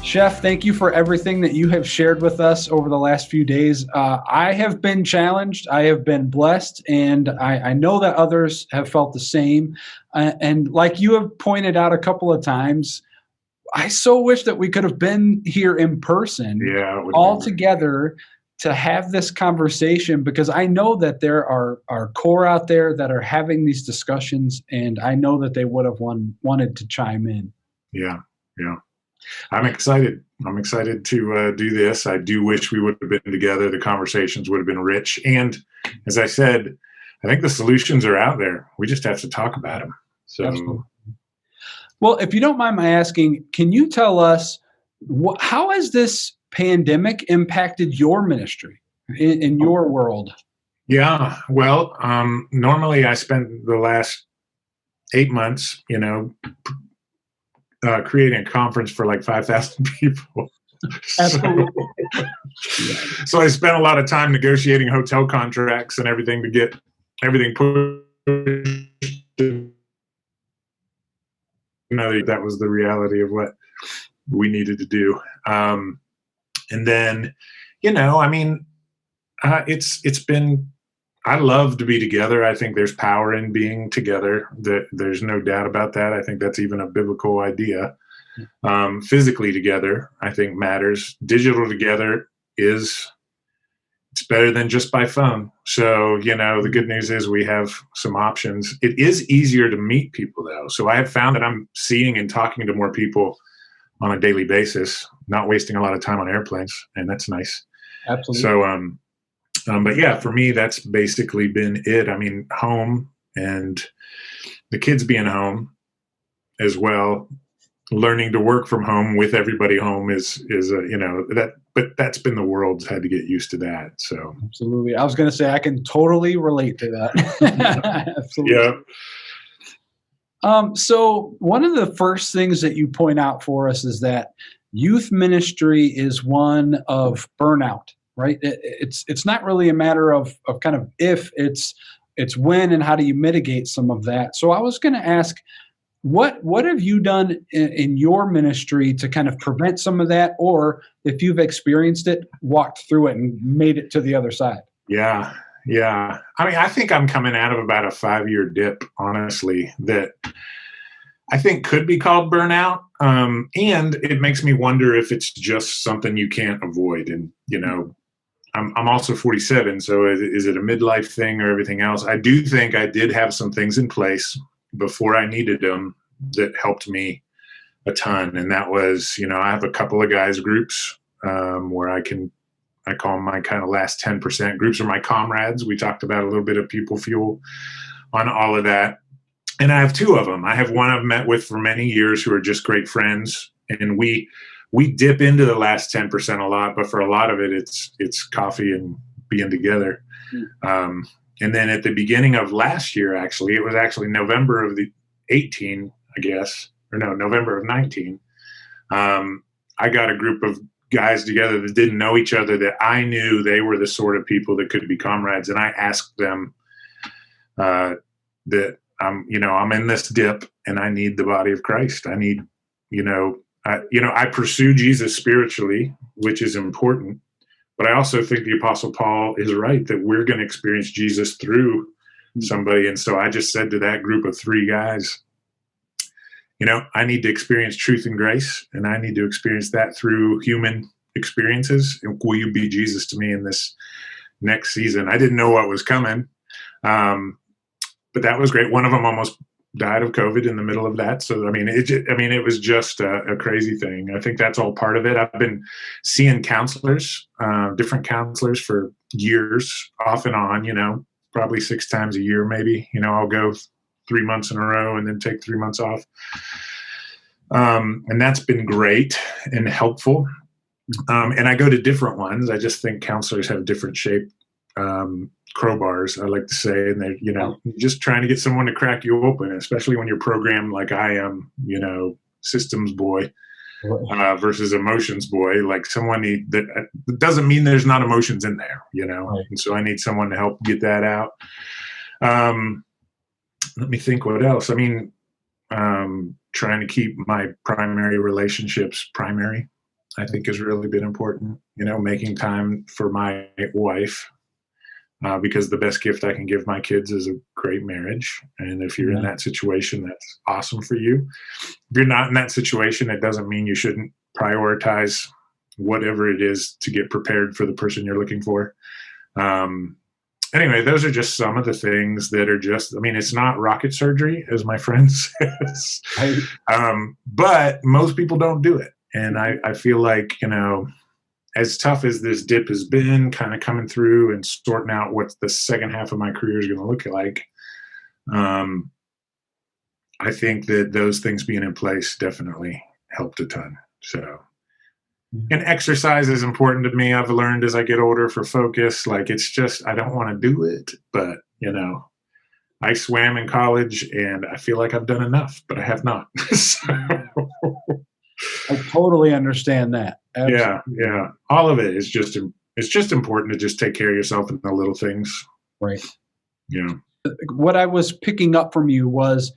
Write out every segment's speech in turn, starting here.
Shef, thank you for everything that you have shared with us over the last few days. I have been challenged, I have been blessed, and I know that others have felt the same. And like you have pointed out a couple of times, I so wish that we could have been here in person, Yeah, it would all be great. together, to have this conversation, because I know that there are core out there that are having these discussions, and I know that they would have wanted to chime in. Yeah, yeah. I'm excited. I'm excited to do this. I do wish we would have been together. The conversations would have been rich. And as I said, I think the solutions are out there. We just have to talk about them. So, Absolutely. Well, if you don't mind my asking, can you tell us how has this pandemic impacted your ministry in your world? yeah, well, normally I spent the last 8 months, creating a conference for like 5,000 people. Absolutely. So I spent a lot of time negotiating hotel contracts and everything to get everything pushed. That was the reality of what we needed to do. And then, it's been. I love to be together. I think there's power in being together. There's no doubt about that. I think that's even a biblical idea. Physically together, I think matters. Digital together it's better than just by phone. So, the good news is we have some options. It is easier to meet people though. So I have found that I'm seeing and talking to more people on a daily basis, not wasting a lot of time on airplanes. And that's nice. Absolutely. So, but yeah, for me, that's basically been it. I mean, home and the kids being home as well. Learning to work from home with everybody home is but that's been the world's had to get used to that. So absolutely. I was going to say, I can totally relate to that. Absolutely. Yeah. So one of the first things that you point out for us is that youth ministry is one of burnout, right? It's not really a matter of kind of if, it's when, and how do you mitigate some of that. So I was going to ask, what have you done in your ministry to kind of prevent some of that, or if you've experienced it, walked through it and made it to the other side? Yeah. Yeah. I mean, I think I'm coming out of about a 5-year dip, honestly, that I think could be called burnout. And it makes me wonder if it's just something you can't avoid. And, I'm also 47. So is it a midlife thing or everything else? I do think I did have some things in place before I needed them that helped me a ton. And that was, I have a couple of guys groups where I call them my kind of last 10% groups, are my comrades. We talked about a little bit of people fuel on all of that. And I have 2 of them. I have one I've met with for many years who are just great friends. And we dip into the last 10% a lot, but for a lot of it, it's coffee and being together. And then at the beginning of last year, actually, it was actually November of the 18, I guess, or no, November of 19. I got a group of guys together that didn't know each other, that I knew they were the sort of people that could be comrades. And I asked them that I'm in this dip and I need the body of Christ. I need, I pursue Jesus spiritually, which is important. But I also think the Apostle Paul is right that we're going to experience Jesus through somebody. And so I just said to that group of 3 guys, I need to experience truth and grace, and I need to experience that through human experiences. And will you be Jesus to me in this next season? I didn't know what was coming, but that was great. One of them almost died of COVID in the middle of that. So, it was just a crazy thing. I think that's all part of it. I've been seeing counselors, different counselors for years, off and on, probably 6 times a year, maybe. I'll go 3 months in a row and then take 3 months off. And that's been great and helpful. And I go to different ones. I just think counselors have different shape crowbars, I like to say, and they're, just trying to get someone to crack you open, especially when you're programmed like I am, systems boy versus emotions boy. Like someone that doesn't mean there's not emotions in there, Right. And so I need someone to help get that out. Let me think what else. Trying to keep my primary relationships primary. I think has really been important. Making time for my wife, because the best gift I can give my kids is a great marriage. And if you're in that situation, that's awesome for you. If you're not in that situation, it doesn't mean you shouldn't prioritize whatever it is to get prepared for the person you're looking for. Anyway, those are just some of the things that are it's not rocket surgery, as my friend says. But most people don't do it. And I feel like, as tough as this dip has been, kind of coming through and sorting out what the second half of my career is going to look like, I think that those things being in place definitely helped a ton. So, and exercise is important to me. I've learned as I get older for focus, it's just, I don't want to do it, but I swam in college and I feel like I've done enough, but I have not. So, I totally understand that. Absolutely. Yeah. All of it is it's just important to just take care of yourself in the little things. Right. Yeah. What I was picking up from you was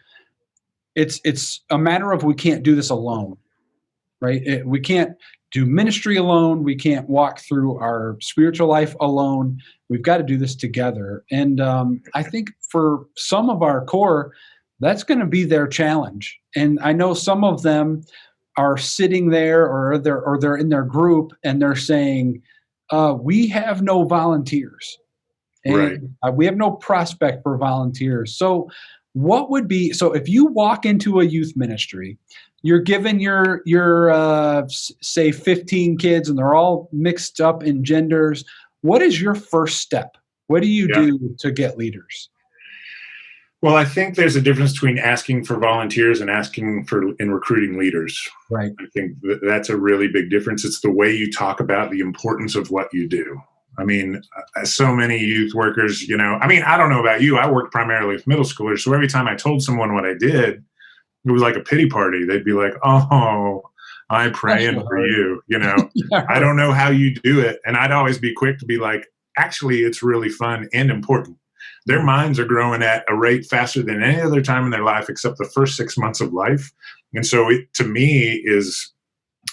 it's a matter of we can't do this alone, right? We can't do ministry alone. We can't walk through our spiritual life alone. We've got to do this together. And I think for some of our core, that's going to be their challenge. And I know some of them are sitting there or they're in their group and they're saying, we have no volunteers. And we have no prospect for volunteers. So if you walk into a youth ministry, you're given your say 15 kids and they're all mixed up in genders. What is your first step? What do you do to get leaders? Well, I think there's a difference between asking for volunteers and asking in recruiting leaders. Right. I think that's a really big difference. It's the way you talk about the importance of what you do. So many youth workers, I don't know about you. I worked primarily with middle schoolers. So every time I told someone what I did, it was like a pity party. They'd be like, oh, I'm praying for you. I don't know how you do it. And I'd always be quick to be like, actually, it's really fun and important. Their minds are growing at a rate faster than any other time in their life, except the first 6 months of life. And so it, to me, is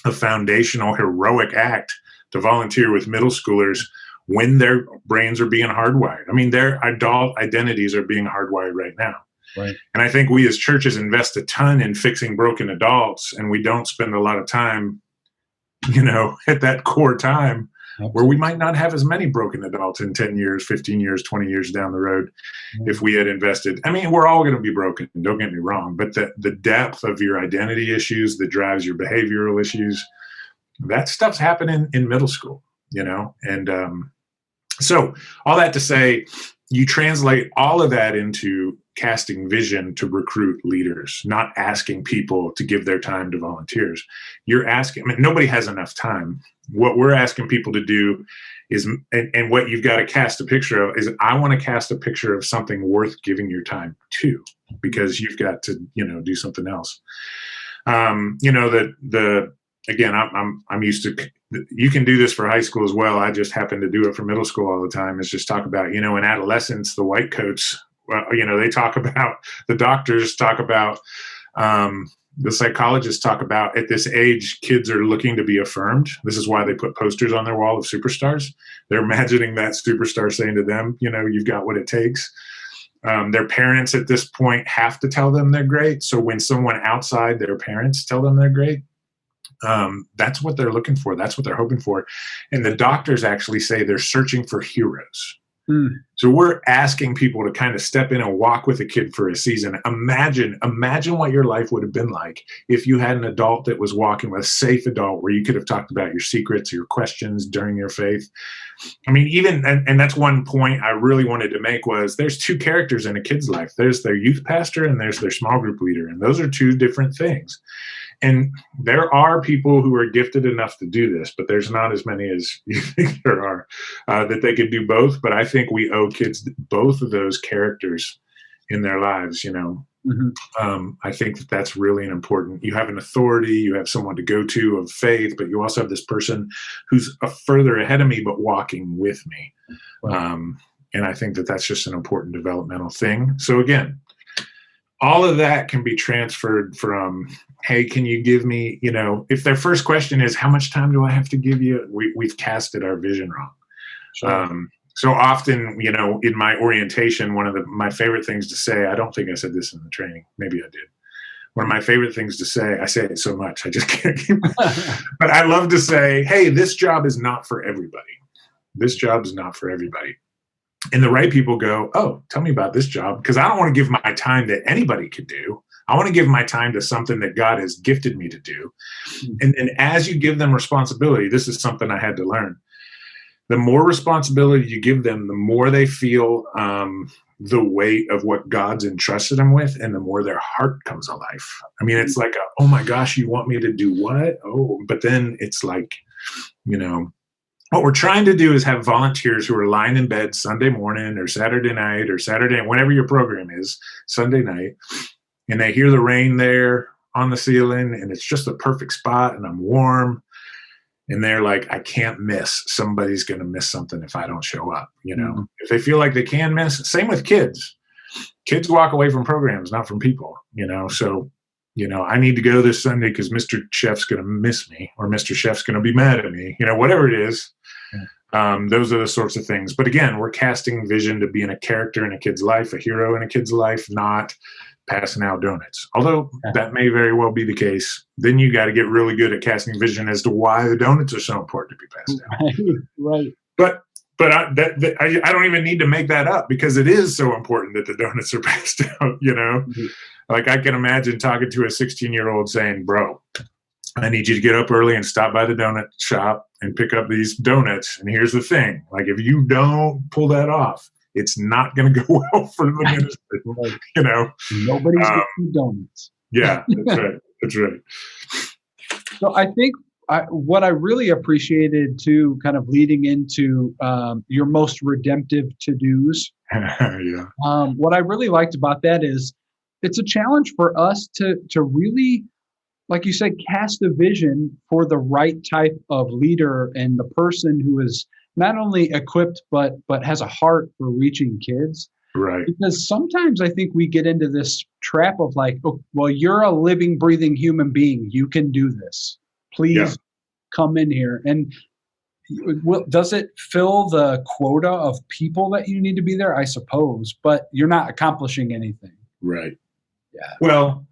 a foundational, heroic act to volunteer with middle schoolers when their brains are being hardwired. Their adult identities are being hardwired right now. Right. And I think we as churches invest a ton in fixing broken adults, and we don't spend a lot of time, at that core time where we might not have as many broken adults in 10 years, 15 years, 20 years down the road if we had invested. We're all going to be broken, don't get me wrong, but the depth of your identity issues that drives your behavioral issues, that stuff's happening in middle school, and so all that to say, you translate all of that into casting vision to recruit leaders, not asking people to give their time to volunteers. You're asking, nobody has enough time. What we're asking people to do is, and what you've got to cast a picture of is, I want to cast a picture of something worth giving your time to, because you've got to, do something else. Again, I'm used to, you can do this for high school as well. I just happen to do it for middle school all the time, is just talk about, in adolescence, the white coats, they talk about, the doctors talk about, the psychologists talk about, at this age, kids are looking to be affirmed. This is why they put posters on their wall of superstars. They're imagining that superstar saying to them, you've got what it takes. Their parents at this point have to tell them they're great. So when someone outside their parents tell them they're great, that's what they're looking for. That's what they're hoping for. And the doctors actually say they're searching for heroes. So we're asking people to kind of step in and walk with a kid for a season. Imagine what your life would have been like if you had an adult that was walking with, a safe adult, where you could have talked about your secrets, your questions during your faith. And that's one point I really wanted to make, was there's two characters in a kid's life. There's their youth pastor and there's their small group leader. And those are two different things. And there are people who are gifted enough to do this, but there's not as many as you think there are, that they could do both. But I think we owe kids both of those characters in their lives, I think that's really important. You have an authority, you have someone to go to of faith, but you also have this person who's further ahead of me, but walking with me. Wow. And I think that's just an important developmental thing. So again, all of that can be transferred from, hey, can you give me, if their first question is, how much time do I have to give you? We've casted our vision wrong. Sure. So often, in my orientation, one of my favorite things to say, I don't think I said this in the training. Maybe I did. One of my favorite things to say, I say it so much, I just can't keep but I love to say, hey, this job is not for everybody. This job is not for everybody. And the right people go, oh, tell me about this job. Because I don't want to give my time that anybody could do. I want to give my time to something that God has gifted me to do. And as you give them responsibility, this is something I had to learn. The more responsibility you give them, the more they feel the weight of what God's entrusted them with, and the more their heart comes alive. I mean, it's like, oh my gosh, you want me to do what? Oh, but then it's like, what we're trying to do is have volunteers who are lying in bed Sunday morning or Saturday night or Saturday, whenever your program is, Sunday night, and they hear the rain there on the ceiling, and it's just the perfect spot, and I'm warm. And they're like, I can't miss. Somebody's going to miss something if I don't show up. If they feel like they can miss, same with kids. Kids walk away from programs, not from people, So, I need to go this Sunday because Mr. Chef's going to miss me, or Mr. Chef's going to be mad at me, whatever it is. Those are the sorts of things. But again, we're casting vision to being a character in a kid's life, a hero in a kid's life, not passing out donuts. Although that may very well be the case. Then you got to get really good at casting vision as to why the donuts are so important to be passed out. Right. But I don't even need to make that up, because it is so important that the donuts are passed out, Like, I can imagine talking to a 16-year-old saying, bro, I need you to get up early and stop by the donut shop and pick up these donuts. And here's the thing. Like, if you don't pull that off, it's not going to go well for the ministry, Nobody's getting donuts. Yeah, that's right. That's right. So I think what I really appreciated too, kind of leading into your most redemptive to-dos. Yeah. What I really liked about that is it's a challenge for us to really, like you said, cast a vision for the right type of leader and the person who is not only equipped but has a heart for reaching kids. Right. Because sometimes I think we get into this trap of like, oh, well, you're a living, breathing human being. You can do this. Please come in here. And does it fill the quota of people that you need to be there? I suppose, but you're not accomplishing anything. Right. Yeah. Well,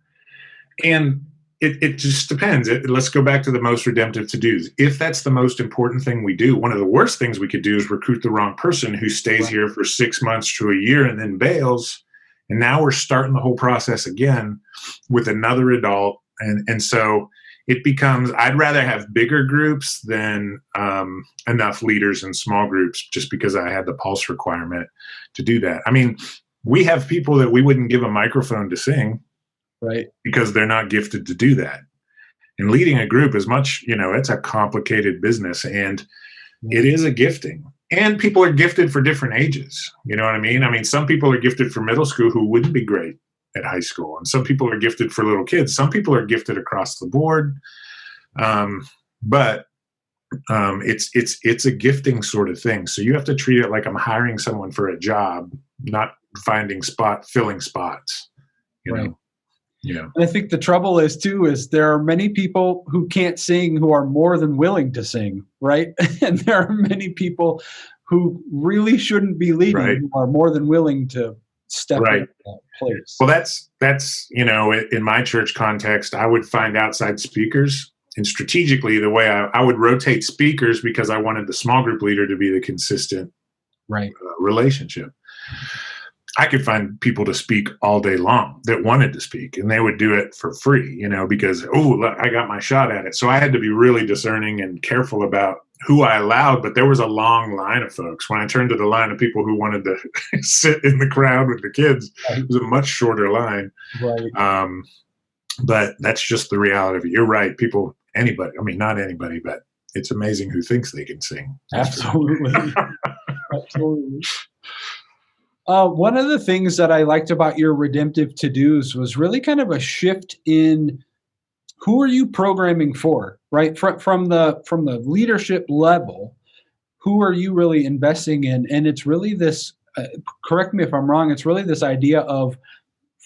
and it just depends. Let's go back to the most redemptive to-dos. If that's the most important thing we do, one of the worst things we could do is recruit the wrong person who stays here for 6 months to a year and then bails. And now we're starting the whole process again with another adult. And so it becomes, I'd rather have bigger groups than enough leaders in small groups, just because I had the pulse requirement to do that. I mean, we have people that we wouldn't give a microphone to sing. Right. Because they're not gifted to do that. And leading a group is much, it's a complicated business, and it is a gifting. And people are gifted for different ages. You know what I mean? I mean, some people are gifted for middle school who wouldn't be great at high school. And some people are gifted for little kids. Some people are gifted across the board. But it's a gifting sort of thing. So you have to treat it like I'm hiring someone for a job, not filling spots, you know? Yeah. And I think the trouble is there are many people who can't sing who are more than willing to sing, right? And there are many people who really shouldn't be leading who are more than willing to step into that place. Well, that's in my church context, I would find outside speakers, and strategically the way I would rotate speakers, because I wanted the small group leader to be the consistent relationship. I could find people to speak all day long that wanted to speak, and they would do it for free, because, look, I got my shot at it. So I had to be really discerning and careful about who I allowed, but there was a long line of folks. When I turned to the line of people who wanted to sit in the crowd with the kids, it was a much shorter line. Right. But that's just the reality of it. You're right. Anybody, not anybody, but it's amazing who thinks they can sing. Absolutely. Absolutely. One of the things that I liked about your redemptive to-dos was really kind of a shift in who are you programming for, right? From the leadership level, who are you really investing in? And it's really this, correct me if I'm wrong, it's really this idea of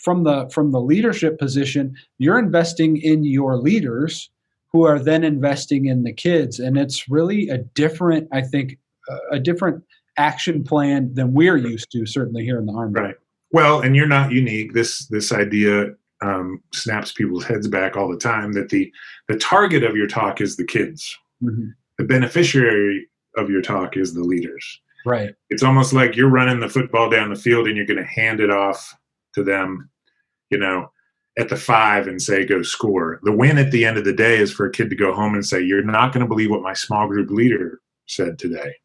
from the leadership position, you're investing in your leaders who are then investing in the kids. And it's really a different, I think, a different action plan than we're used to, certainly here in the Army. Right. Well, and you're not unique. This idea snaps people's heads back all the time, that the target of your talk is the kids. Mm-hmm. The beneficiary of your talk is the leaders. Right. It's almost like you're running the football down the field and you're going to hand it off to them, at the 5 and say, go score. The win at the end of the day is for a kid to go home and say, you're not going to believe what my small group leader said today.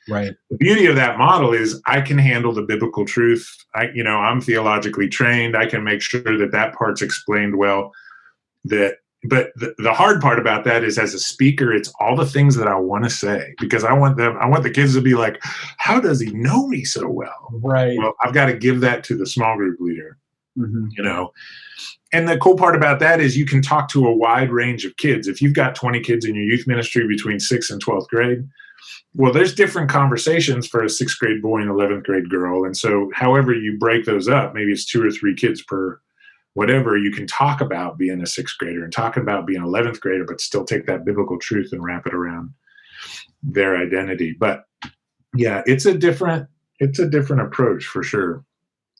Right. The beauty of that model is I can handle the biblical truth. I'm theologically trained. I can make sure that part's explained well. But the hard part about that is, as a speaker, it's all the things that I want to say, because I want the kids to be like, how does he know me so well? Right. Well, I've got to give that to the small group leader, Mm-hmm. And the cool part about that is you can talk to a wide range of kids. If you've got 20 kids in your youth ministry between 6th and 12th grade, well, there's different conversations for a 6th grade boy and 11th grade girl. And so however you break those up, maybe it's 2 or 3 kids per whatever, you can talk about being a 6th grader and talk about being an 11th grader, but still take that biblical truth and wrap it around their identity. But yeah, it's a different approach for sure.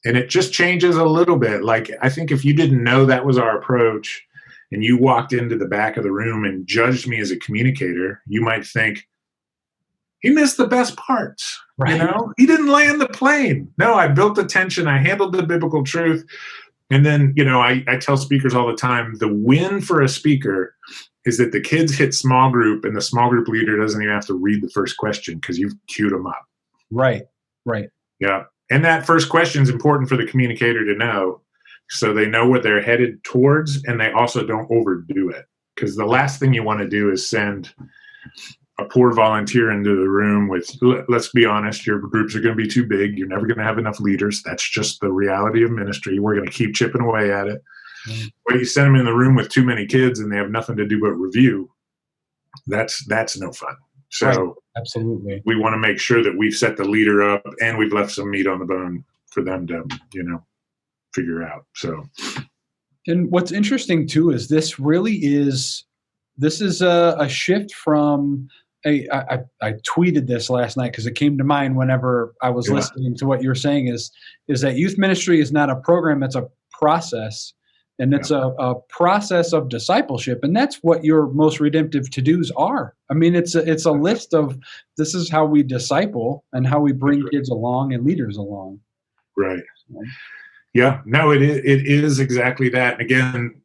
And it just changes a little bit. Like, I think if you didn't know that was our approach and you walked into the back of the room and judged me as a communicator, you might think, he missed the best parts. Right. He didn't land the plane. No, I built the tension. I handled the biblical truth. And then, I tell speakers all the time, the win for a speaker is that the kids hit small group and the small group leader doesn't even have to read the first question because you've queued them up. Right. Yeah. And that first question is important for the communicator to know, so they know what they're headed towards, and they also don't overdo it. Because the last thing you want to do is send a poor volunteer into the room with, let's be honest, your groups are going to be too big. You're never going to have enough leaders. That's just the reality of ministry. We're going to keep chipping away at it. Mm-hmm. But you send them in the room with too many kids and they have nothing to do but review. That's no fun. So right. Absolutely, we want to make sure that we've set the leader up and we've left some meat on the bone for them to, figure out. So, and what's interesting too is this is a shift from I tweeted this last night because it came to mind whenever I was listening to what you're saying is that youth ministry is not a program, it's a process. And it's a process of discipleship. And that's what your most redemptive to-dos are. I mean, it's a list of, this is how we disciple and how we bring kids along and leaders along. Right. Yeah. No, it is exactly that. And again,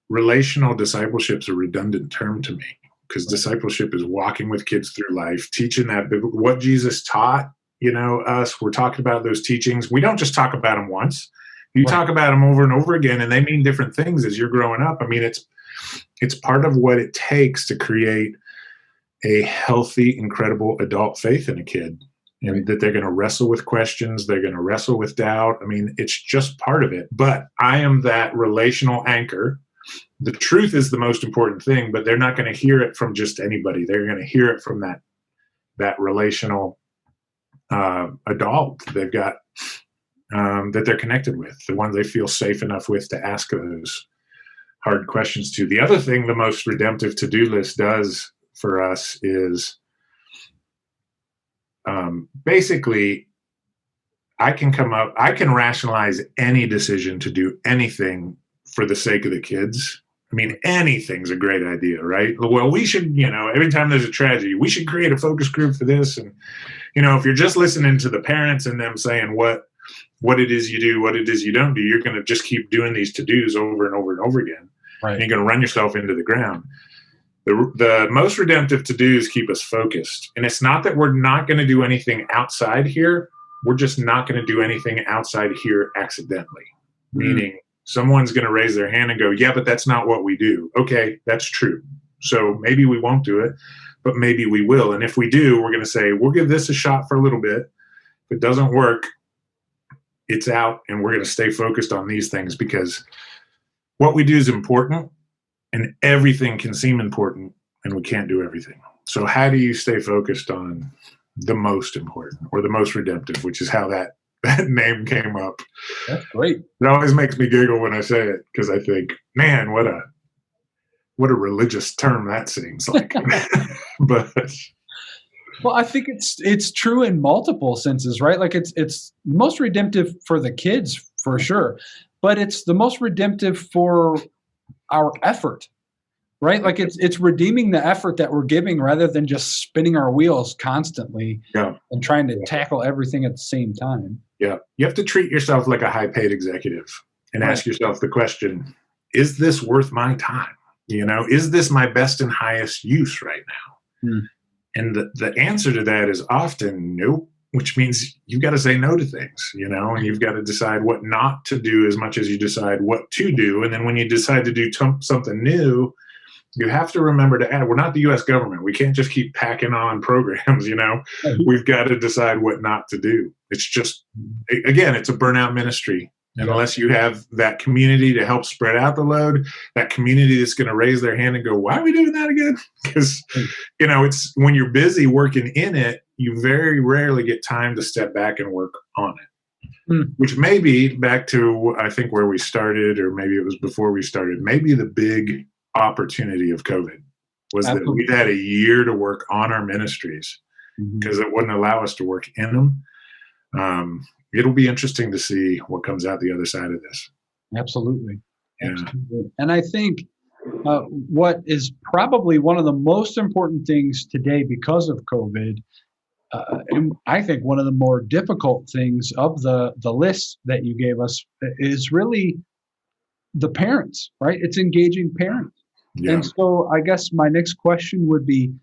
relational discipleship is a redundant term to me, because discipleship is walking with kids through life, teaching that what Jesus taught, us. We're talking about those teachings. We don't just talk about them once. You talk about them over and over again, and they mean different things as you're growing up. I mean, it's part of what it takes to create a healthy, incredible adult faith in a kid, and that they're going to wrestle with questions. They're going to wrestle with doubt. I mean, it's just part of it. But I am that relational anchor. The truth is the most important thing, but they're not going to hear it from just anybody. They're going to hear it from that relational adult they've got. That they're connected with, the ones they feel safe enough with to ask those hard questions to. The other thing the most redemptive to-do list does for us is basically I can rationalize any decision to do anything for the sake of the kids. I mean, anything's a great idea, right? Well, we should, every time there's a tragedy, we should create a focus group for this. And, if you're just listening to the parents and them saying what it is you do, what it is you don't do, you're going to just keep doing these to-dos over and over and over again. Right. And you're going to run yourself into the ground. The most redemptive to-dos keep us focused. And it's not that we're not going to do anything outside here. We're just not going to do anything outside here accidentally. Meaning someone's going to raise their hand and go, yeah, but that's not what we do. Okay, that's true. So maybe we won't do it, but maybe we will. And if we do, we're going to say, we'll give this a shot for a little bit. If it doesn't work, it's out, and we're going to stay focused on these things, because what we do is important, and everything can seem important, and we can't do everything. So how do you stay focused on the most important or the most redemptive, which is how that that name came up. That's great. It always makes me giggle when I say it because I think, man, what a religious term that seems like. But Well, I think it's true in multiple senses, right? Like it's most redemptive for the kids for sure, but it's the most redemptive for our effort, right? Like it's redeeming the effort that we're giving rather than just spinning our wheels constantly yeah, and trying to tackle everything at the same time. yeah, you have to treat yourself like a high-paid executive and Right. ask yourself the question: is this worth my time? Is this my best and highest use right now? Hmm. And the answer to that is often nope, which means you've got to say no to things, and you've got to decide what not to do as much as you decide what to do. And then when you decide to do something new, you have to remember to add, we're not the US government. We can't just keep packing on programs, We've got to decide what not to do. It's just, again, it's a burnout ministry. And unless you have that community to help spread out the load, that community that's going to raise their hand and go, why are we doing that again? Because, it's when you're busy working in it, you very rarely get time to step back and work on it. Which may be back to, I think, where we started, or maybe it was before we started, maybe the big opportunity of COVID was that we've had a year to work on our ministries because it wouldn't allow us to work in them. It'll be interesting to see what comes out the other side of this. Absolutely. Yeah. Absolutely. And I think what is probably one of the most important things today because of COVID, and I think one of the more difficult things of the list that you gave us is really the parents, right? It's engaging parents. Yeah. And so I guess my next question would be,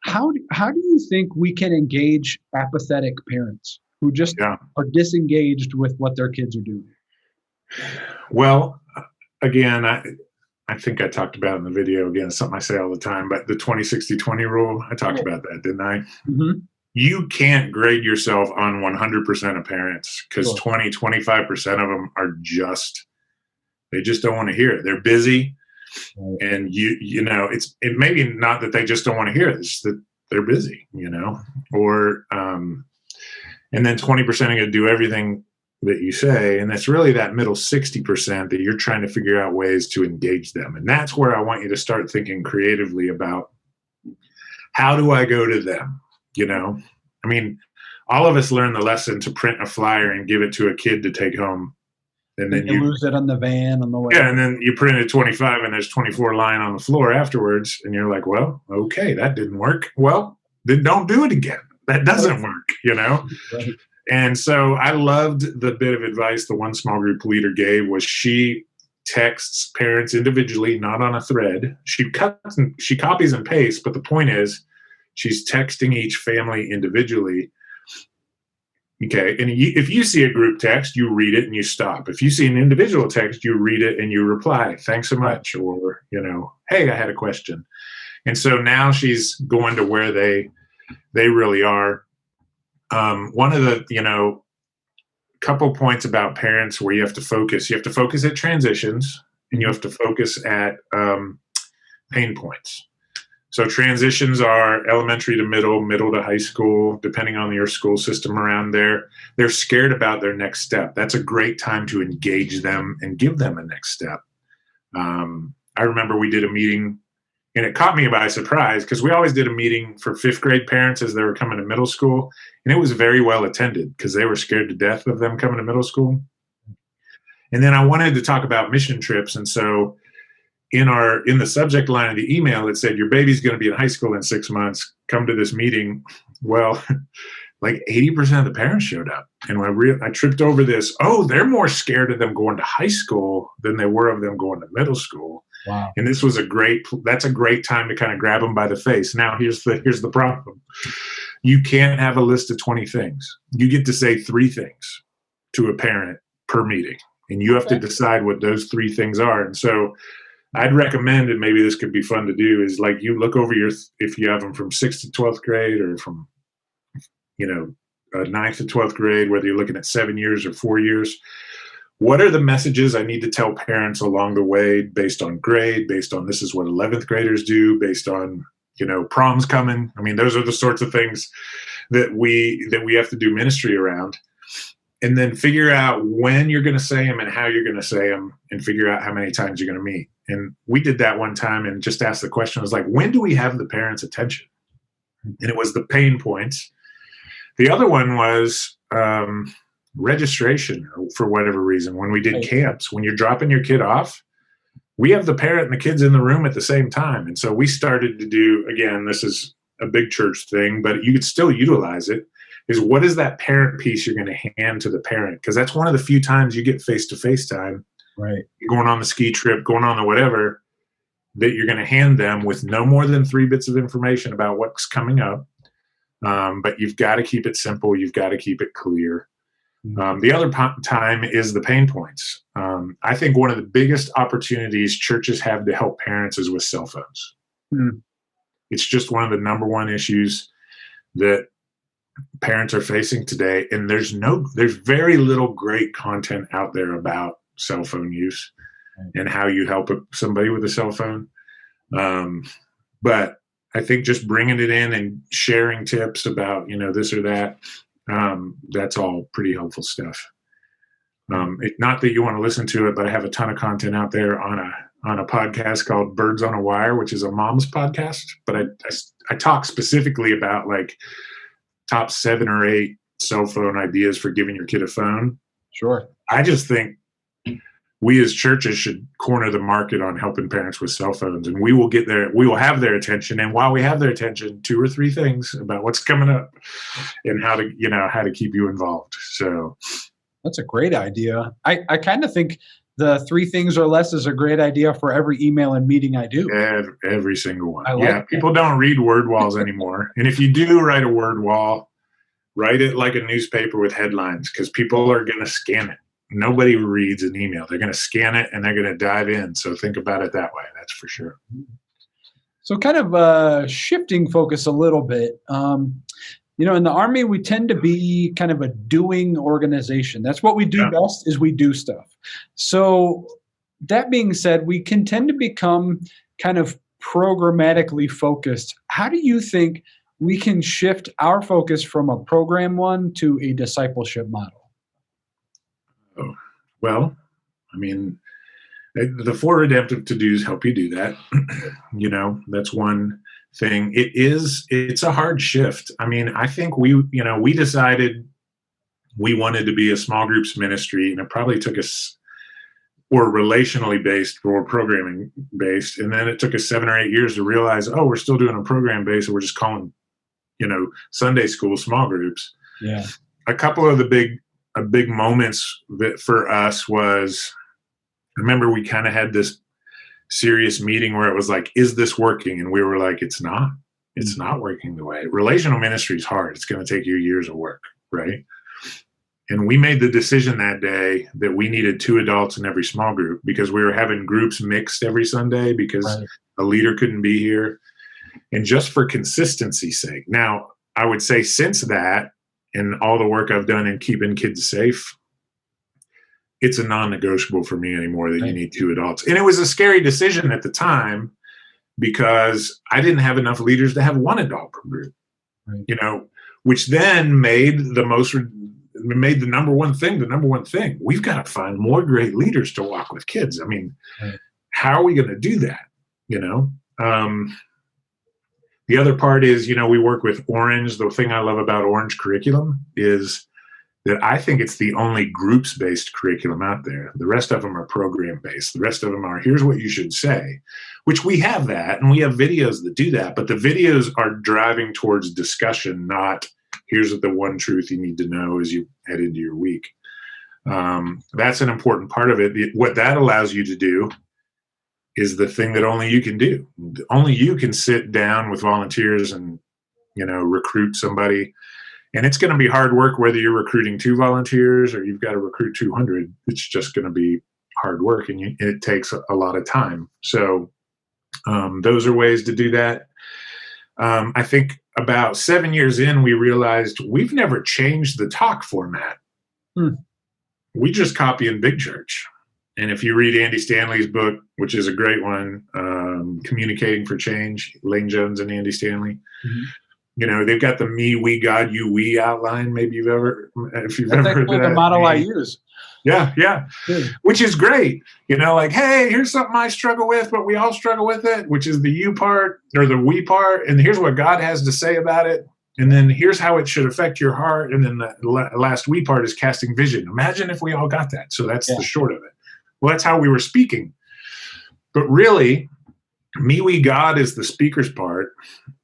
how do you think we can engage apathetic parents who just are disengaged with what their kids are doing? Well, again, I think I talked about in the video, again, it's something I say all the time, but the 20-60-20 rule, I talked about that, didn't I? Mm-hmm. You can't grade yourself on 100% of parents because 20-25% of them are they just don't want to hear it. They're busy. Right. And it may be not that they just don't want to hear it, it's that they're busy, or and then 20% are going to do everything that you say, and it's really that middle 60% that you're trying to figure out ways to engage them. And that's where I want you to start thinking creatively about, how do I go to them? I mean, all of us learn the lesson to print a flyer and give it to a kid to take home. And then you lose it on the van on the way. Yeah, and then you printed 25 and there's 24 lying on the floor afterwards. And you're like, well, okay, that didn't work. Well, then don't do it again. That doesn't work, Right. And so I loved the bit of advice the one small group leader gave was she texts parents individually, not on a thread. She copies and pastes, but the point is she's texting each family individually. Okay, and if you see a group text, you read it and you stop. If you see an individual text, you read it and you reply, thanks so much, or, hey, I had a question. And so now she's going to where they really are. One of the, couple points about parents where you have to focus at transitions and you have to focus at pain points. So transitions are elementary to middle to high school, depending on your school system around there. They're scared about their next step. That's a great time to engage them and give them a next step. I remember we did a meeting, and it caught me by surprise because we always did a meeting for 5th grade parents as they were coming to middle school, and it was very well attended because they were scared to death of them coming to middle school. And then I wanted to talk about mission trips, and so in the subject line of the email, it said, your baby's going to be in high school in 6 months. Come to this meeting. Well, like 80% of the parents showed up. And I tripped over this. Oh, they're more scared of them going to high school than they were of them going to middle school. Wow. And this was that's a great time to kind of grab them by the face. Now, here's the problem. You can't have a list of 20 things. You get to say 3 things to a parent per meeting. And you have to decide what those 3 things are. And so I'd recommend, and maybe this could be fun to do, is like you look over if you have them from 6th to 12th grade or from, 9th to 12th grade, whether you're looking at 7 years or 4 years, what are the messages I need to tell parents along the way based on grade, based on this is what 11th graders do, based on, prom's coming. I mean, those are the sorts of things that we have to do ministry around. and then figure out when you're going to say them and how you're going to say them, and figure out how many times you're going to meet. And we did that one time and just asked the question, was like, when do we have the parents' attention? And it was the pain points. The other one was registration, for whatever reason. When we did camps, when you're dropping your kid off, we have the parent and the kids in the room at the same time. And so we started to do, again, this is a big church thing, but you could still utilize it, is what is that parent piece you're going to hand to the parent? Because that's one of the few times you get face-to-face time. Right. Going on the ski trip, going on the whatever, that you're going to hand them with no more than 3 bits of information about what's coming up. But you've got to keep it simple. You've got to keep it clear. The other time is the pain points. I think one of the biggest opportunities churches have to help parents is with cell phones. It's just one of the number one issues that parents are facing today. And there's very little great content out there about cell phone use and how you help somebody with a cell phone. But I think just bringing it in and sharing tips about, this or that, that's all pretty helpful stuff. Not that you want to listen to it, but I have a ton of content out there on a podcast called Birds on a Wire, which is a mom's podcast. But I talk specifically about like top 7 or 8 cell phone ideas for giving your kid a phone. Sure. I just think we as churches should corner the market on helping parents with cell phones, and we will get there. We will have their attention. And while we have their attention, 2 or 3 things about what's coming up and how to keep you involved. So that's a great idea. I kind of think the 3 things or less is a great idea for every email and meeting I do. Every single one. Like people don't read word walls anymore. And if you do write a word wall, write it like a newspaper with headlines, because people are going to scan it. Nobody reads an email. They're going to scan it and they're going to dive in. So think about it that way. That's for sure. So kind of shifting focus a little bit. In the Army, we tend to be kind of a doing organization. That's what we do best, is we do stuff. So that being said, we can tend to become kind of programmatically focused. How do you think we can shift our focus from a program one to a discipleship model? Oh, well, I mean, the 4 redemptive to-dos help you do that. That's one thing. It's a hard shift. I mean, I think we decided we wanted to be a small groups ministry, and it probably took us, or relationally based or programming based. And then it took us 7 or 8 years to realize, we're still doing a program based, and we're just calling, Sunday school small groups. Yeah. A couple of the big moments that for us was, I remember we kind of had this serious meeting where it was like, is this working? And we were like, it's not working the way. Relational ministry is hard. It's going to take you years of work, right? And we made the decision that day that we needed 2 adults in every small group, because we were having groups mixed every Sunday because a leader couldn't be here. And just for consistency's sake. Now, I would say since that, and all the work I've done in keeping kids safe, it's a non-negotiable for me anymore that you need 2 adults. And it was a scary decision at the time, because I didn't have enough leaders to have 1 adult per group, which then made the number one thing. We've got to find more great leaders to walk with kids. I mean, how are we going to do that? The other part is, we work with Orange. The thing I love about Orange curriculum is that I think it's the only groups-based curriculum out there. The rest of them are program-based. The rest of them are, here's what you should say, which we have that, and we have videos that do that. But the videos are driving towards discussion, not here's the one truth you need to know as you head into your week. That's an important part of it. What that allows you to do is the thing that only you can do. Only you can sit down with volunteers and, recruit somebody. And it's going to be hard work whether you're recruiting 2 volunteers or you've got to recruit 200. It's just going to be hard work, and it takes a lot of time. So those are ways to do that. I think about 7 years in, we realized we've never changed the talk format. We just copy in big church. And if you read Andy Stanley's book, which is a great one, Communicating for Change, Lane Jones and Andy Stanley, They've got the me, we, God, you, we outline. Maybe if you've That's ever heard actually the that. model I use. Yeah, yeah. Good. Which is great. Like, hey, here's something I struggle with, but we all struggle with it, which is the you part or the we part. And here's what God has to say about it. And then here's how it should affect your heart. And then the last we part is casting vision. Imagine if we all got that. So that's the short of it. Well, that's how we were speaking. But really, me, we, God is the speaker's part.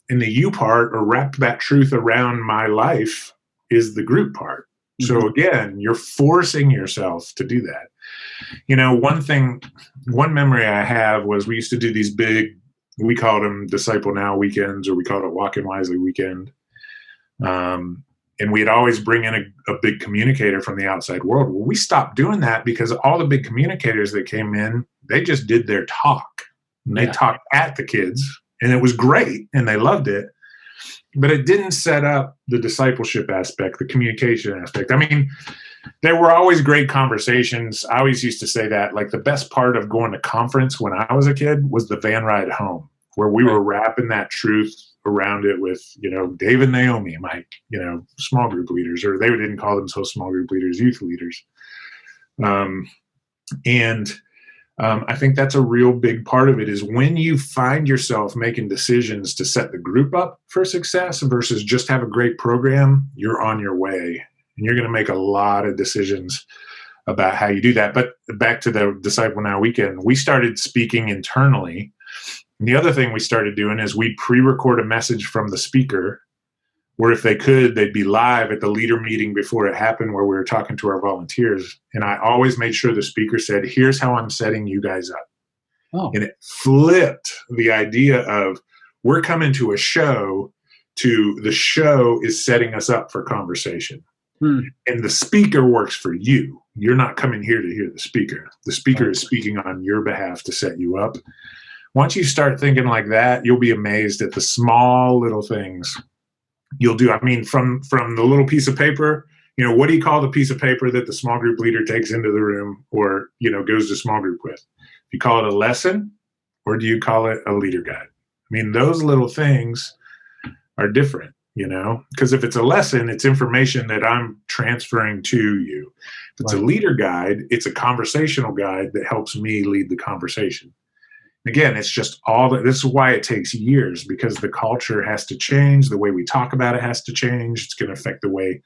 And the you part, or wrap that truth around my life, is the group part. So again, you're forcing yourself to do that. One memory I have was we used to do these big, we called them Disciple Now weekends, or we called it Walk in Wisely weekend. And we'd always bring in a big communicator from the outside world. Well, we stopped doing that because all the big communicators that came in, they just did their talk. And they talked at the kids, and it was great, and they loved it. But it didn't set up the discipleship aspect, the communication aspect. I mean, there were always great conversations. I always used to say that, like, the best part of going to conference when I was a kid was the van ride home, where we were wrapping that truth around it with, Dave and Naomi, my, small group leaders, or they didn't call themselves small group leaders, youth leaders. I think that's a real big part of it, is when you find yourself making decisions to set the group up for success versus just have a great program, you're on your way. And you're going to make a lot of decisions about how you do that. But back to the Disciple Now weekend, we started speaking internally. And the other thing we started doing is we'd pre-record a message from the speaker, where if they could, they'd be live at the leader meeting before it happened, where we were talking to our volunteers. And I always made sure the speaker said, here's how I'm setting you guys up. Oh. And it flipped the idea of, we're coming to a show, to the show is setting us up for conversation. And the speaker works for you. You're not coming here to hear the speaker. The speaker is speaking on your behalf to set you up. Once you start thinking like that, you'll be amazed at the small little things you'll do. I mean, from the little piece of paper, what do you call the piece of paper that the small group leader takes into the room, or, goes to small group with? Do you call it a lesson, or do you call it a leader guide? I mean, those little things are different, because if it's a lesson, it's information that I'm transferring to you. If it's a leader guide, it's a conversational guide that helps me lead the conversation. Again, it's just this is why it takes years, because the culture has to change. The way we talk about it has to change. It's going to affect the way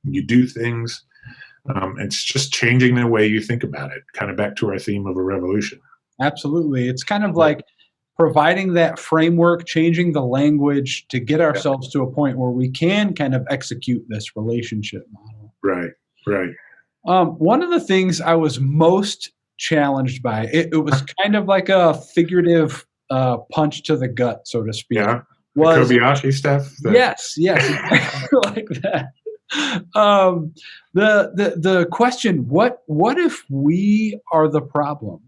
you do things. It's just changing the way you think about it, kind of back to our theme of a revolution. Absolutely. It's kind of like providing that framework, changing the language to get ourselves to a point where we can kind of execute this relationship model. Right. One of the things I was most challenged by, it was kind of like a figurative punch to the gut, so to speak. Yeah, was the Kobayashi stuff. Yes, like that. The question, what if we are the problem?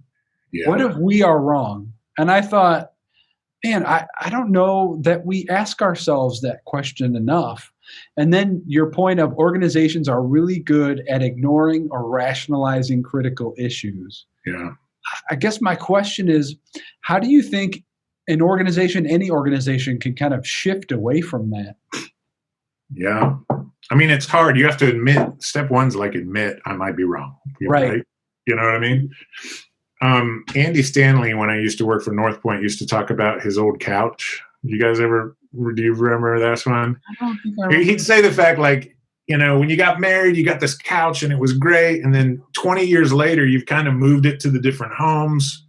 Yeah. What if we are wrong? And I thought, man, I don't know that we ask ourselves that question enough. And then your point of organizations are really good at ignoring or rationalizing critical issues. Yeah. I guess my question is, how do you think an organization, any organization, can kind of shift away from that? Yeah. I mean, it's hard. You have to admit, step one's like admit I might be wrong. Right? You know what I mean? Andy Stanley, when I used to work for North Point, used to talk about his old couch. Do you remember that one? I don't think I remember. He'd say the fact, like, when you got married, you got this couch and it was great. And then 20 years later, you've kind of moved it to the different homes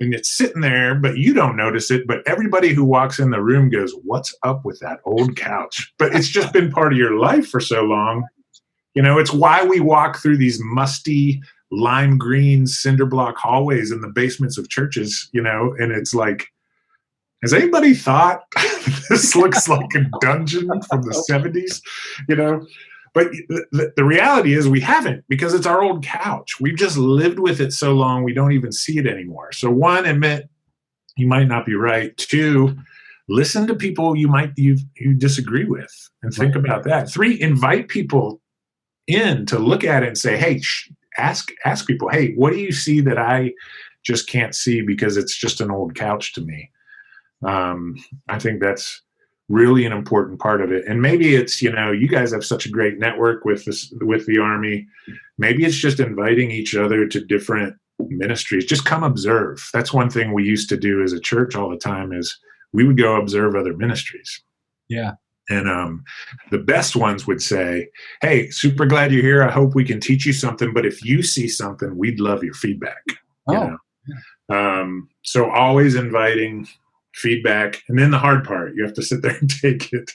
and it's sitting there, but you don't notice it. But everybody who walks in the room goes, what's up with that old couch? But it's just been part of your life for so long. It's why we walk through these musty, lime green cinder block hallways in the basements of churches, and it's like, has anybody thought this looks like a dungeon from the 70s, But the reality is we haven't, because it's our old couch. We've just lived with it so long we don't even see it anymore. So one, admit you might not be right. Two, listen to people you disagree with and think about that. Three, invite people in to look at it and say, hey, ask people, hey, what do you see that I just can't see because it's just an old couch to me? I think that's really an important part of it. And maybe it's, you guys have such a great network with the Army. Maybe it's just inviting each other to different ministries. Just come observe. That's one thing we used to do as a church all the time, is we would go observe other ministries. Yeah. And the best ones would say, hey, super glad you're here. I hope we can teach you something. But if you see something, we'd love your feedback. Oh. So always inviting feedback. And then the hard part, you have to sit there and take it.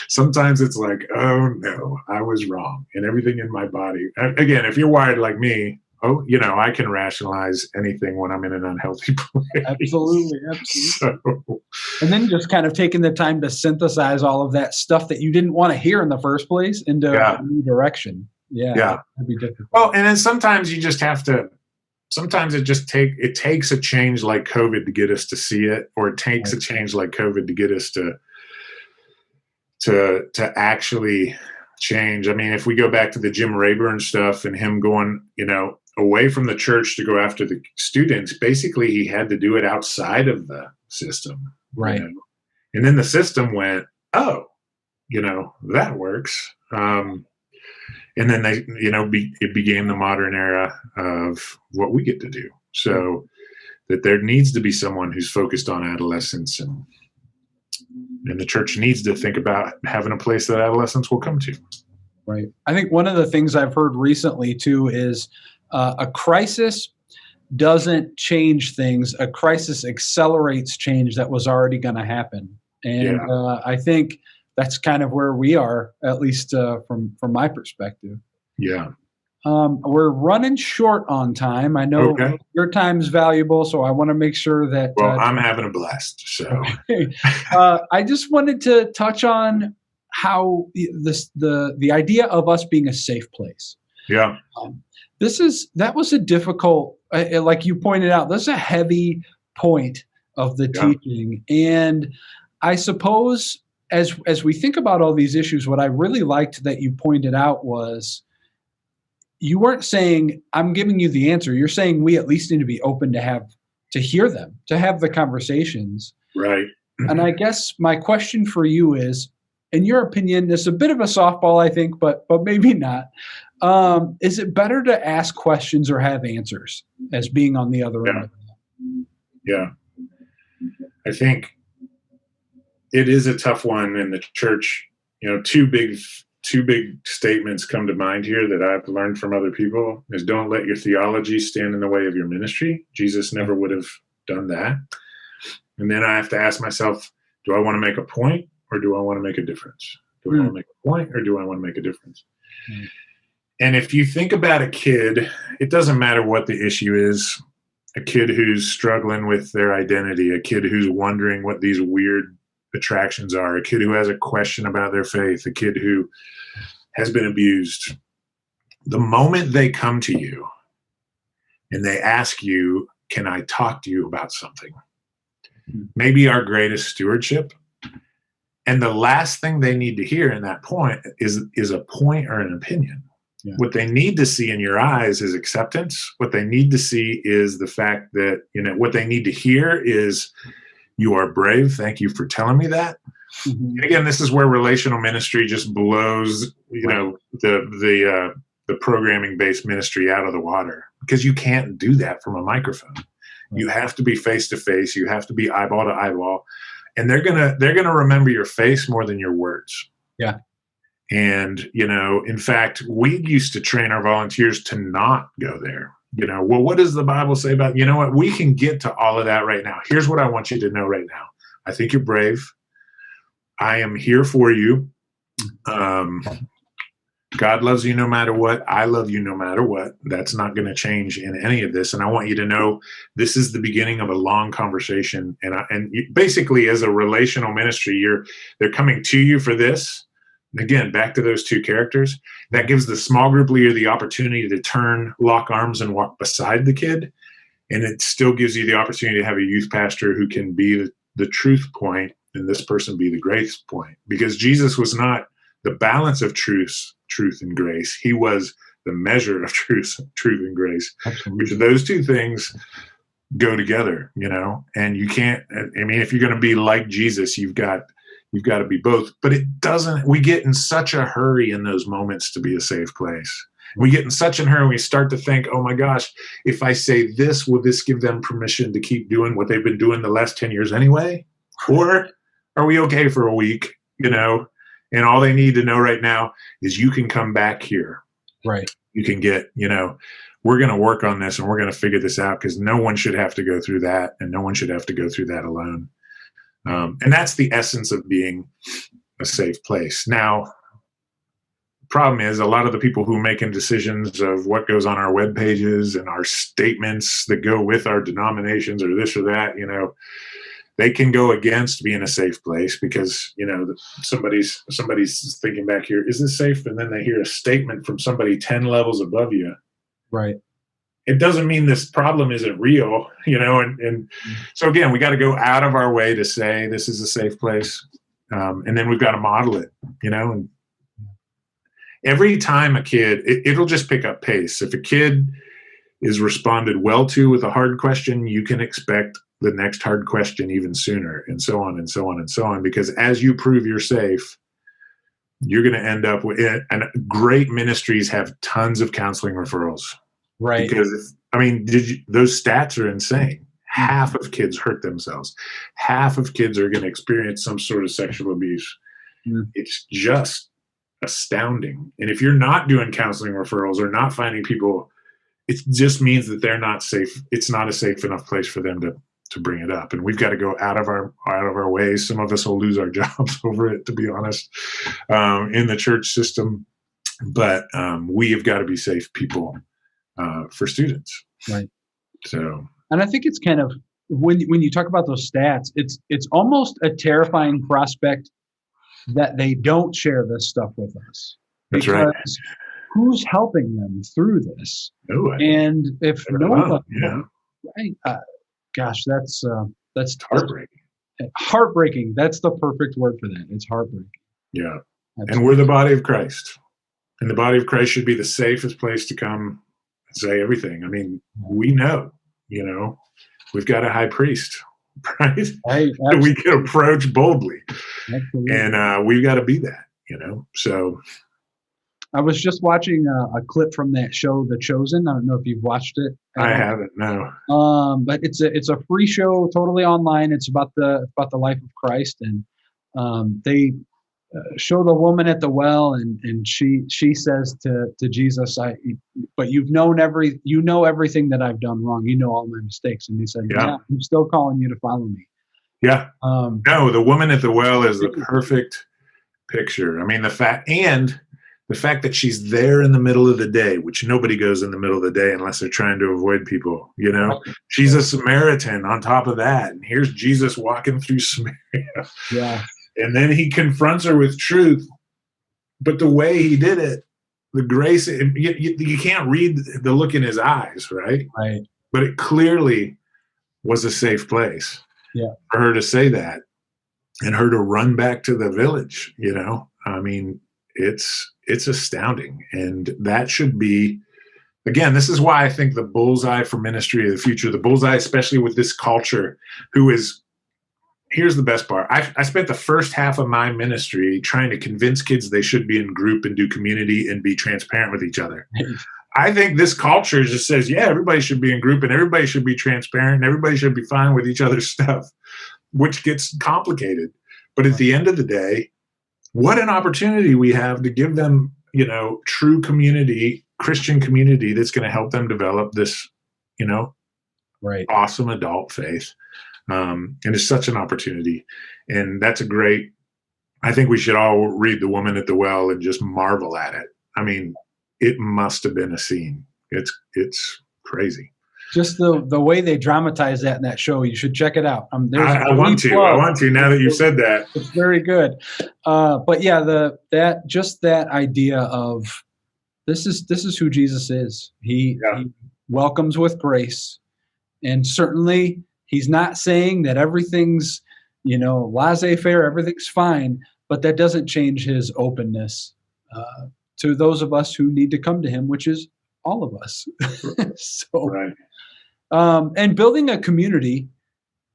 Sometimes it's like, oh no, I was wrong. And everything in my body. Again, if you're wired like me, I can rationalize anything when I'm in an unhealthy place. Absolutely. So, and then just kind of taking the time to synthesize all of that stuff that you didn't want to hear in the first place into a new direction. Yeah. That'd be difficult. Well, and then sometimes you just have to. Sometimes it takes a change like COVID to get us to see it, or it takes a change like COVID to get us to actually change. I mean, if we go back to the Jim Rayburn stuff and him going, away from the church to go after the students, basically he had to do it outside of the system. Right. And then the system went, oh, that works. And then it became the modern era of what we get to do. So that there needs to be someone who's focused on adolescence, and the church needs to think about having a place that adolescents will come to. Right. I think one of the things I've heard recently too is a crisis doesn't change things. A crisis accelerates change that was already going to happen. And I think that's kind of where we are, at least from my perspective. Yeah. We're running short on time. I know your time's valuable, so I want to make sure that. Well, I'm having a blast. So I just wanted to touch on how the idea of us being a safe place. Yeah. That was a difficult, like you pointed out, that's a heavy point of the teaching. And I suppose as we think about all these issues, what I really liked that you pointed out was you weren't saying, I'm giving you the answer. You're saying we at least need to be open to hear them, to have the conversations. Right. And I guess my question for you is, in your opinion, it's a bit of a softball, I think, but maybe not. Is it better to ask questions or have answers as being on the other end of that? Yeah. I think it is a tough one in the church. Two big statements come to mind here that I've learned from other people is, don't let your theology stand in the way of your ministry. Jesus never would have done that. And then I have to ask myself, do I want to make a point or do I want to make a difference? Do I want to make a point or do I want to make a difference? And if you think about a kid, it doesn't matter what the issue is, a kid who's struggling with their identity, a kid who's wondering what these weird attractions are, a kid who has a question about their faith, a kid who has been abused. The moment they come to you and they ask you, can I talk to you about something? Maybe our greatest stewardship. And the last thing they need to hear in that point is a point or an opinion. Yeah. What they need to see in your eyes is acceptance. What they need to see is the fact that, what they need to hear is, you are brave. Thank you for telling me that. Mm-hmm. And again, this is where relational ministry just blows, the programming-based ministry out of the water, because you can't do that from a microphone. Right. You have to be face-to-face. You have to be eyeball to eyeball, and they're gonna remember your face more than your words. Yeah. And in fact, we used to train our volunteers to not go there. Well, what does the Bible say about, what? We can get to all of that right now. Here's what I want you to know right now. I think you're brave. I am here for you. God loves you no matter what. I love you no matter what. That's not going to change in any of this. And I want you to know this is the beginning of a long conversation. And basically, as a relational ministry, they're coming to you for this. Again, back to those two characters, that gives the small group leader the opportunity to turn, lock arms, and walk beside the kid. And it still gives you the opportunity to have a youth pastor who can be the truth point and this person be the grace point. Because Jesus was not the balance of truth and grace. He was the measure of truth and grace. Absolutely. Which those two things go together, and you can't, I mean, if you're going to be like Jesus, you've got to be both, but we get in such a hurry in those moments to be a safe place. We get in such a hurry, we start to think, oh my gosh, if I say this, will this give them permission to keep doing what they've been doing the last 10 years anyway? Or are we okay for a week, and all they need to know right now is you can come back here. Right. You can get, we're going to work on this and we're going to figure this out, because no one should have to go through that, and no one should have to go through that alone. And that's the essence of being a safe place. Now, the problem is a lot of the people who are making decisions of what goes on our web pages and our statements that go with our denominations or this or that, they can go against being a safe place because, somebody's thinking back here, is this safe? And then they hear a statement from somebody 10 levels above you. Right. It doesn't mean this problem isn't real, and so again, we got to go out of our way to say this is a safe place. And then we've got to model it, and every time a kid, it'll just pick up pace. If a kid is responded well to with a hard question, you can expect the next hard question even sooner, and so on and so on and so on, because as you prove you're safe, you're going to end up with it. And great ministries have tons of counseling referrals. Right. Because, those stats are insane. Half of kids hurt themselves. Half of kids are going to experience some sort of sexual abuse. It's just astounding. And if you're not doing counseling referrals or not finding people, it just means that they're not safe. It's not a safe enough place for them to bring it up. And we've got to go out of our ways. Some of us will lose our jobs over it, to be honest, in the church system. But we have got to be safe people for students. Right. So, and I think it's kind of, when you talk about those stats, it's almost a terrifying prospect that they don't share this stuff with us. That's right. Who's helping them through this? And if no one, right? Gosh, that's heartbreaking. Heartbreaking. That's the perfect word for that. It's heartbreaking. Yeah. And we're the body of Christ. And the body of Christ should be the safest place to come and say everything. I mean, we know, we've got a high priest, right? We can approach boldly. Absolutely. And we've got to be that, So I was just watching a clip from that show, The Chosen. I don't know if you've watched it. I haven't, no. But it's a free show, totally online. It's about the life of Christ, and they show the woman at the well, and she says to Jesus, "But you know everything that I've done wrong. You know all my mistakes." And he said, "Yeah, I'm still calling you to follow me." Yeah. No, the woman at the well is the perfect picture. I mean, the fact that she's there in the middle of the day, which nobody goes in the middle of the day unless they're trying to avoid people, She's a Samaritan on top of that. And here's Jesus walking through Samaria. Yeah. And then he confronts her with truth. But the way he did it, the grace, you can't read the look in his eyes, right? Right. But it clearly was a safe place for her to say that and her to run back to the village, I mean, it's astounding. And that should be, again, this is why I think the bullseye for ministry of the future, the bullseye, especially with this culture, here's the best part. I spent the first half of my ministry trying to convince kids they should be in group and do community and be transparent with each other. I think this culture just says, everybody should be in group and everybody should be transparent and everybody should be fine with each other's stuff, which gets complicated. But at the end of the day, what an opportunity we have to give them, true community, Christian community that's going to help them develop this, awesome adult faith. And it's such an opportunity. And that's I think we should all read The Woman at the Well and just marvel at it. I mean, it must have been a scene. It's crazy. Just the way they dramatize that in that show, you should check it out. I want to now that you've said that. It's very good. But yeah, that idea of this is who Jesus is. He welcomes with grace, and certainly he's not saying that everything's laissez-faire, everything's fine, but that doesn't change his openness to those of us who need to come to him, which is all of us. So. Right. And building a community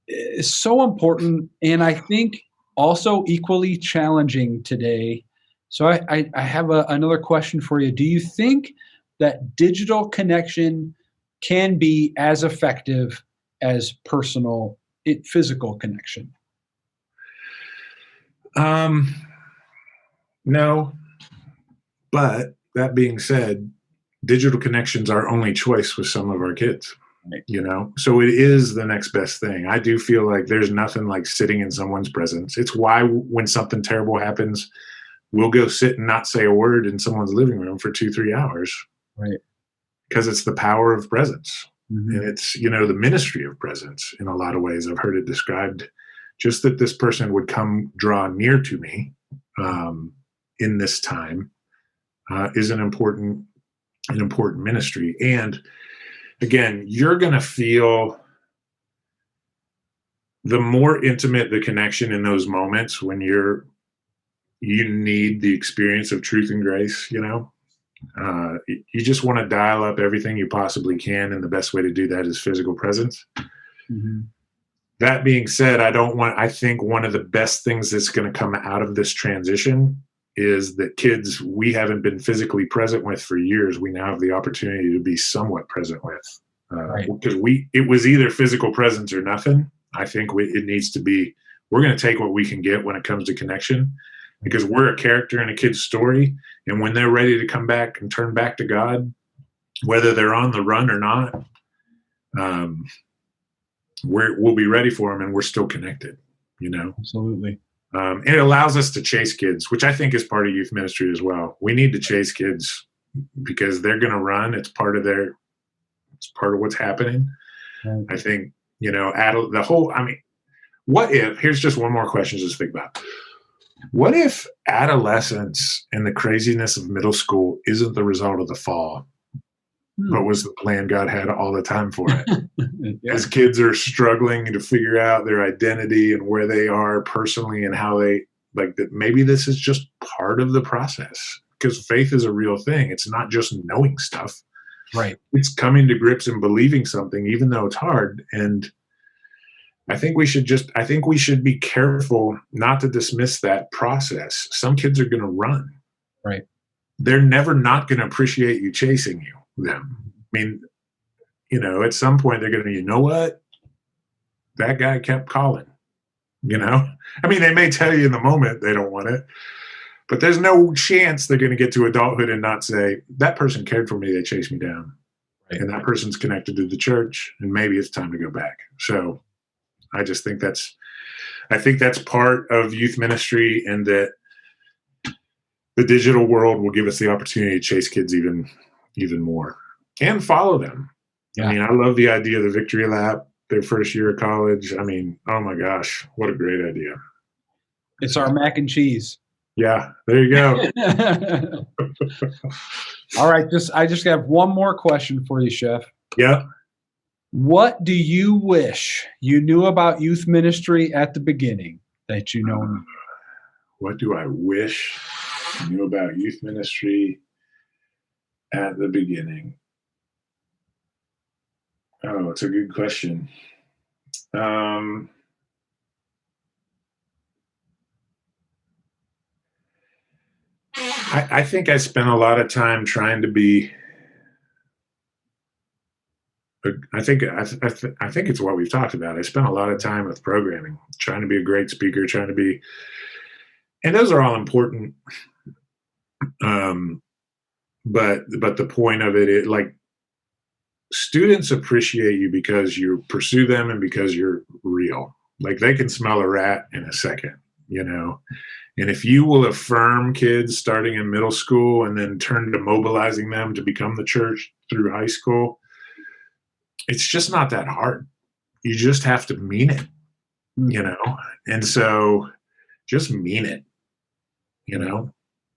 is so important, and I think also equally challenging today. So I have another question for you. Do you think that digital connection can be as effective as personal, physical connection? No, but that being said, digital connections are only choice with some of our kids. Right. You know, so it is the next best thing. I do feel like there's nothing like sitting in someone's presence. It's why when something terrible happens, we'll go sit and not say a word in someone's living room for 2-3 hours. Right. Because it's the power of presence. Mm-hmm. And it's, the ministry of presence in a lot of ways. I've heard it described just that this person would come draw near to me in this time is an important ministry. And again, you're going to feel the more intimate the connection in those moments when you need the experience of truth and grace, you just want to dial up everything you possibly can. And the best way to do that is physical presence. Mm-hmm. That being said, I think one of the best things that's going to come out of this transition is that kids we haven't been physically present with for years, we now have the opportunity to be somewhat present with. Right. Because it was either physical presence or nothing. I think it needs to be, we're going to take what we can get when it comes to connection, because we're a character in a kid's story. And when they're ready to come back and turn back to God, whether they're on the run or not, we'll be ready for them, and we're still connected, Absolutely. And it allows us to chase kids, which I think is part of youth ministry as well. We need to chase kids because they're going to run. It's part of what's happening. Right. I think, what if, here's just one more question just to think about. What if adolescence and the craziness of middle school isn't the result of the fall, but was the plan God had all the time for it? Yeah. As kids are struggling to figure out their identity and where they are personally and how they that, maybe this is just part of the process, because faith is a real thing. It's not just knowing stuff. Right. It's coming to grips and believing something, even though it's hard. And I think we should be careful not to dismiss that process. Some kids are going to run. Right. They're never not going to appreciate you chasing them. I mean, at some point they're going to, you know what? That guy kept calling, I mean, they may tell you in the moment they don't want it, but there's no chance they're going to get to adulthood and not say, that person cared for me, they chased me down. Right. And that person's connected to the church, and maybe it's time to go back. So I just think that's part of youth ministry, and that the digital world will give us the opportunity to chase kids even more and follow them. Yeah. I mean, I love the idea of the Victory Lap, their first year of college. I mean, oh my gosh, what a great idea. It's our mac and cheese. Yeah, there you go. All right, I just have one more question for you, Shef. Yeah. What do you wish you knew about youth ministry at the beginning that you know now? What do I wish I knew about youth ministry at the beginning? Oh, it's a good question. I think I spent a lot of time trying to be. I think it's what we've talked about. I spent a lot of time with programming, trying to be a great speaker, and those are all important. But the point of it, students appreciate you because you pursue them and because you're real. Like, they can smell a rat in a second, And if you will affirm kids starting in middle school and then turn to mobilizing them to become the church through high school, it's just not that hard. You just have to mean it, And so just mean it,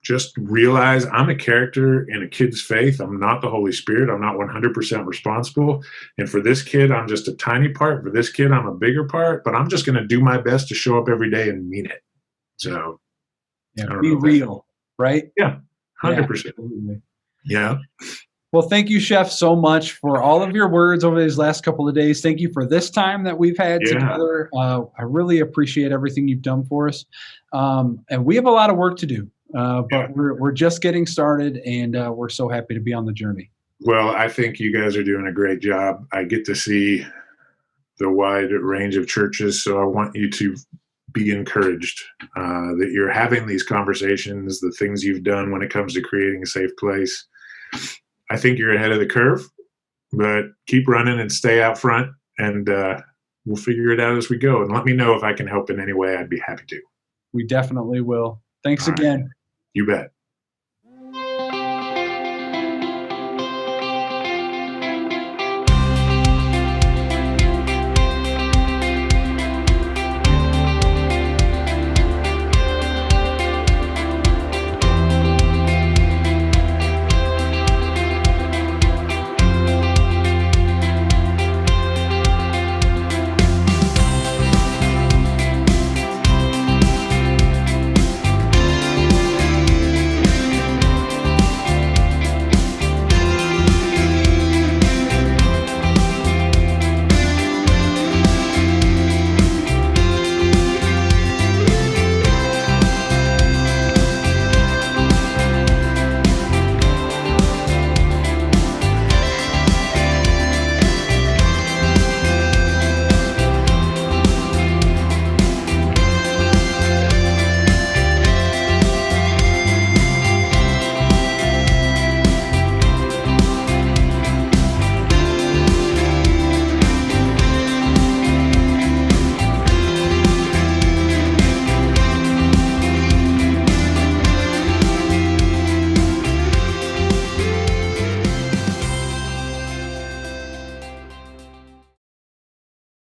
Just realize I'm a character in a kid's faith. I'm not the Holy Spirit. I'm not 100% responsible. And for this kid, I'm just a tiny part. For this kid, I'm a bigger part. But I'm just going to do my best to show up every day and mean it. So, be real, right? Yeah, 100%. Yeah. Well, thank you, Chef, so much for all of your words over these last couple of days. Thank you for this time that we've had Yeah, together. I really appreciate everything you've done for us. And we have a lot of work to do, yeah. but we're just getting started, and we're so happy to be on the journey. Well, I think you guys are doing a great job. I get to see the wide range of churches, so I want you to be encouraged that you're having these conversations, the things you've done when it comes to creating a safe place. I think you're ahead of the curve, but keep running and stay out front, and we'll figure it out as we go. And let me know if I can help in any way. I'd be happy to. We definitely will. Thanks All right. again. You bet.